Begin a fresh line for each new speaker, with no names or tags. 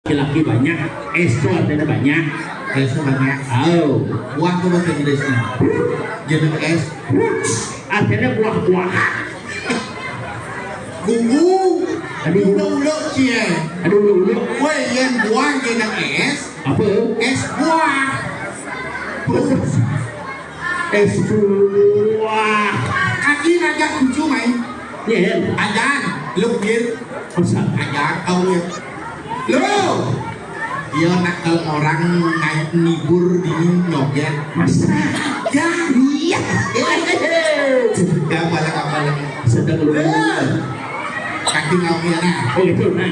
laki-laki banyak, es itu artinya banyak.
Es banyak.
Oh,
Buah tuh bahasa Inggrisnya. Jenis es.
artinya buah-buah.
Gugu.
Aduh.
Ulo cie.
Aduh, dulu
Kue yang buah jenis es.
apa?
Es buah.
Es buah.
Kaki raja lucu main.
Yen,
Ajan. Lukir.
masa
Ajan kau ya. Lo. Dia nakal orang naik nibur di nyoget.
masa
Ya. Iya. Gak malah
sedang lu.
kaki ngau ya nah.
Oh itu nah.